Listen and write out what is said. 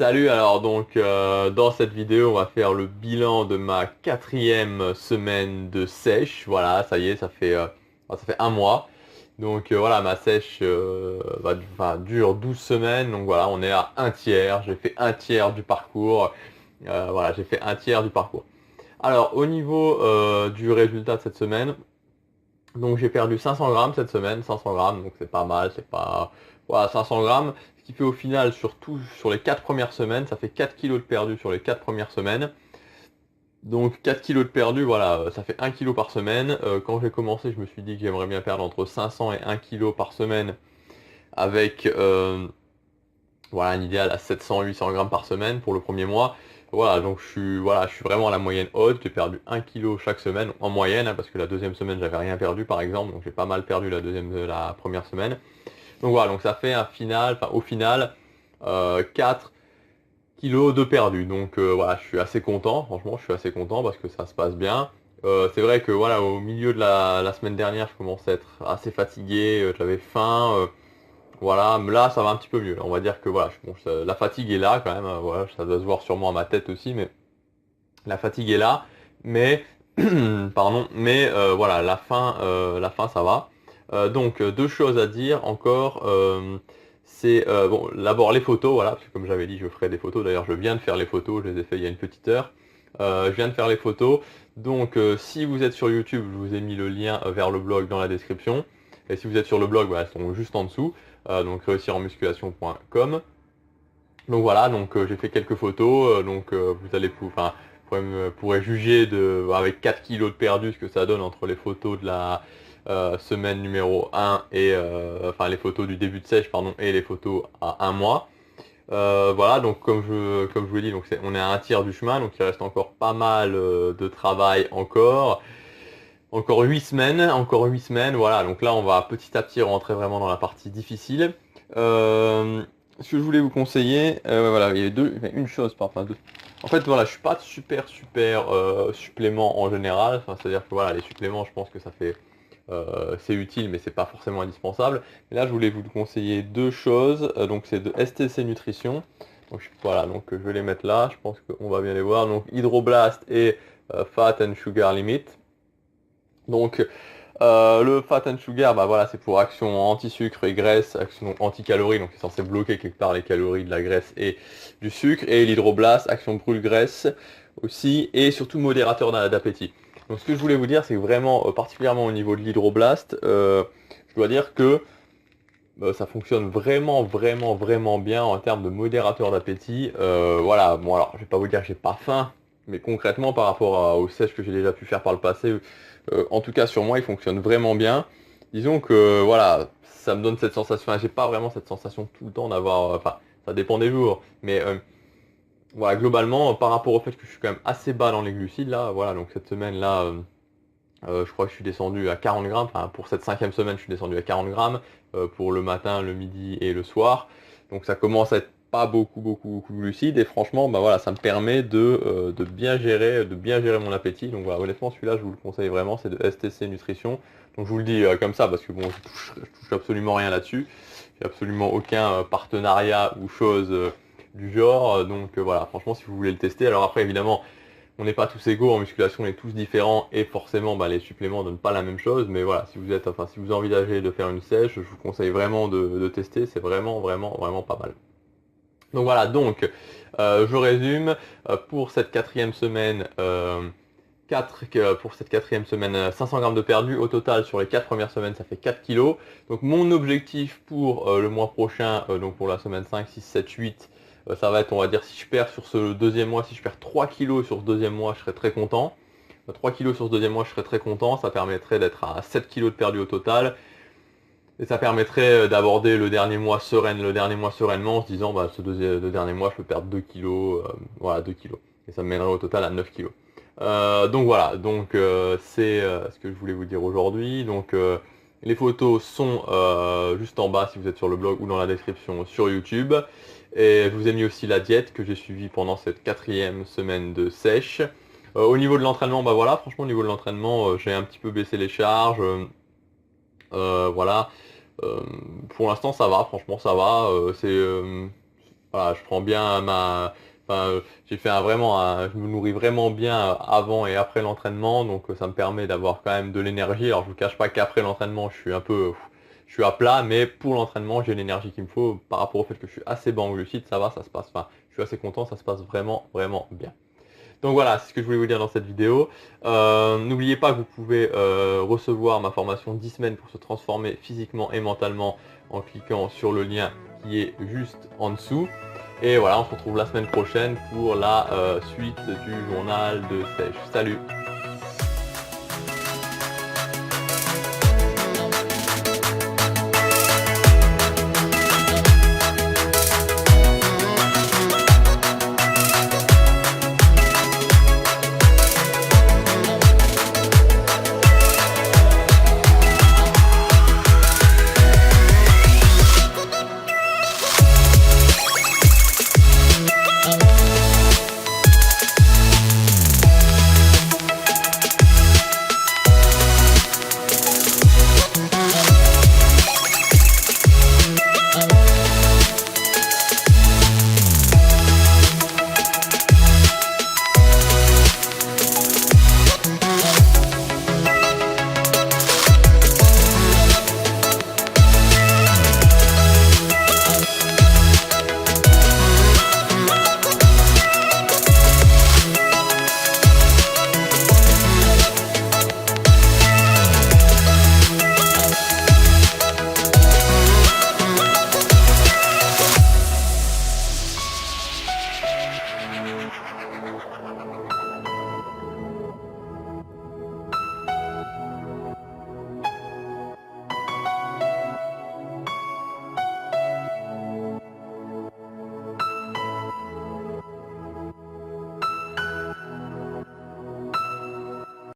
Salut, alors donc dans cette vidéo on va faire le bilan de ma quatrième semaine de sèche. Voilà, ça y est, ça fait un mois. Donc voilà, ma sèche dure 12 semaines. Donc voilà, on est à un tiers. J'ai fait un tiers du parcours. Voilà, j'ai fait un tiers du parcours. Alors au niveau du résultat de cette semaine, donc j'ai perdu 500 grammes cette semaine, 500 grammes, donc c'est pas mal, c'est pas... Voilà, 500 grammes, ce qui fait au final, sur les 4 premières semaines, ça fait 4 kilos de perdu sur les 4 premières semaines. Donc 4 kilos de perdu, voilà, ça fait 1 kilo par semaine. Quand j'ai commencé, je me suis dit que j'aimerais bien perdre entre 500 et 1 kilo par semaine avec voilà, un idéal à 700-800 grammes par semaine pour le premier mois. Voilà, donc je suis vraiment à la moyenne haute. J'ai perdu 1 kilo chaque semaine en moyenne, hein, parce que la deuxième semaine, j'avais rien perdu par exemple. Donc j'ai pas mal perdu la première semaine. Donc voilà, donc ça fait au final, 4 kilos de perdu. Donc voilà, je suis assez content. Franchement, je suis assez content parce que ça se passe bien. C'est vrai que voilà, au milieu de la semaine dernière, je commençais à être assez fatigué, j'avais faim. Voilà, mais là ça va un petit peu mieux. On va dire que voilà, la fatigue est là quand même. Voilà, ça doit se voir sûrement à ma tête aussi, mais la fatigue est là. Mais pardon, mais voilà, la fin ça va. Donc deux choses à dire encore. C'est bon, d'abord les photos, voilà, parce que comme j'avais dit, je ferai des photos. D'ailleurs, je viens de faire les photos, je les ai fait il y a une petite heure. Je viens de faire les photos. Donc, si vous êtes sur YouTube, je vous ai mis le lien vers le blog dans la description. Et si vous êtes sur le blog, voilà, elles sont juste en dessous. Donc réussirenmusculation.com. Donc voilà, donc j'ai fait quelques photos. Vous allez pourrez juger avec 4 kilos de perdu ce que ça donne entre les photos de la semaine numéro 1 et les photos du début de sèche pardon et les photos à un mois. Voilà, donc comme je vous l'ai dit, on est à un tiers du chemin, donc il reste encore pas mal de travail encore. Encore 8 semaines, voilà, donc là on va petit à petit rentrer vraiment dans la partie difficile. Euh, Ce que je voulais vous conseiller, voilà, il y avait une chose, deux. En fait, voilà, je suis pas super supplément en général, enfin, c'est-à-dire que voilà, les suppléments, je pense que c'est utile, mais c'est pas forcément indispensable. Et là, je voulais vous conseiller deux choses, donc c'est de STC Nutrition. Donc voilà, donc je vais les mettre là, je pense qu'on va bien les voir. Donc Hydroblast et Fat and Sugar Limit. Donc le fat and sugar, bah voilà, c'est pour action anti-sucre et graisse, action anti-calories, donc c'est censé bloquer quelque part les calories de la graisse et du sucre. Et l'hydroblast, action brûle-graisse aussi, et surtout modérateur d'appétit. Donc ce que je voulais vous dire, c'est que vraiment, particulièrement au niveau de l'hydroblast, je dois dire que ça fonctionne vraiment bien en termes de modérateur d'appétit. Voilà, bon alors je vais pas vous dire que j'ai pas faim, mais concrètement par rapport aux sèches que j'ai déjà pu faire par le passé, en tout cas sur moi il fonctionne vraiment bien. Disons que voilà, ça me donne cette sensation, j'ai pas vraiment cette sensation tout le temps d'avoir, enfin ça dépend des jours, mais voilà globalement par rapport au fait que je suis quand même assez bas dans les glucides là, voilà donc cette semaine là. Je crois que je suis descendu à 40 grammes, enfin pour cette cinquième semaine je suis descendu à 40 grammes pour le matin, le midi et le soir. Donc ça commence à être pas beaucoup de glucides et franchement bah voilà ça me permet de de bien gérer mon appétit. Donc voilà honnêtement celui-là je vous le conseille vraiment, c'est de STC Nutrition. Donc je vous le dis comme ça parce que bon je touche absolument rien là-dessus. J'ai absolument aucun partenariat ou chose du genre. Voilà franchement si vous voulez le tester. Alors après évidemment on n'est pas tous égaux en musculation, on est tous différents et forcément bah, les suppléments donnent pas la même chose. Mais voilà, si vous envisagez de faire une sèche, je vous conseille vraiment de tester, c'est vraiment pas mal. Donc voilà, je résume pour cette quatrième semaine. Pour cette quatrième semaine, 500 grammes de perdu au total sur les 4 premières semaines, ça fait 4 kilos. Donc mon objectif pour le mois prochain, donc pour la semaine 5, 6, 7, 8, ça va être, on va dire, si je perds sur ce deuxième mois, si je perds 3 kilos sur ce deuxième mois, je serais très content. 3 kilos sur ce deuxième mois, je serais très content. Ça permettrait d'être à 7 kilos de perdu au total. Et ça permettrait d'aborder le dernier mois sereinement en se disant, bah, le dernier mois, je peux perdre 2 kilos, voilà, 2 kilos. Et ça me mènerait au total à 9 kilos. Donc voilà, c'est ce que je voulais vous dire aujourd'hui. Les photos sont juste en bas si vous êtes sur le blog ou dans la description sur YouTube. Et je vous ai mis aussi la diète que j'ai suivie pendant cette quatrième semaine de sèche. Au niveau de l'entraînement, bah voilà, franchement au niveau de l'entraînement, j'ai un petit peu baissé les charges. Voilà. Euh, pour l'instant ça va, franchement ça va. voilà, je prends bien j'ai fait je me nourris vraiment bien avant et après l'entraînement, donc ça me permet d'avoir quand même de l'énergie. Alors je vous cache pas qu'après l'entraînement, je suis à plat, mais pour l'entraînement, j'ai l'énergie qu'il me faut par rapport au fait que je suis assez bas en glucides, ça va, ça se passe, je suis assez content, ça se passe vraiment, vraiment bien. Donc voilà, c'est ce que je voulais vous dire dans cette vidéo. N'oubliez pas que vous pouvez recevoir ma formation 10 semaines pour se transformer physiquement et mentalement en cliquant sur le lien qui est juste en dessous. Et voilà, on se retrouve la semaine prochaine pour la suite du journal de sèche. Salut!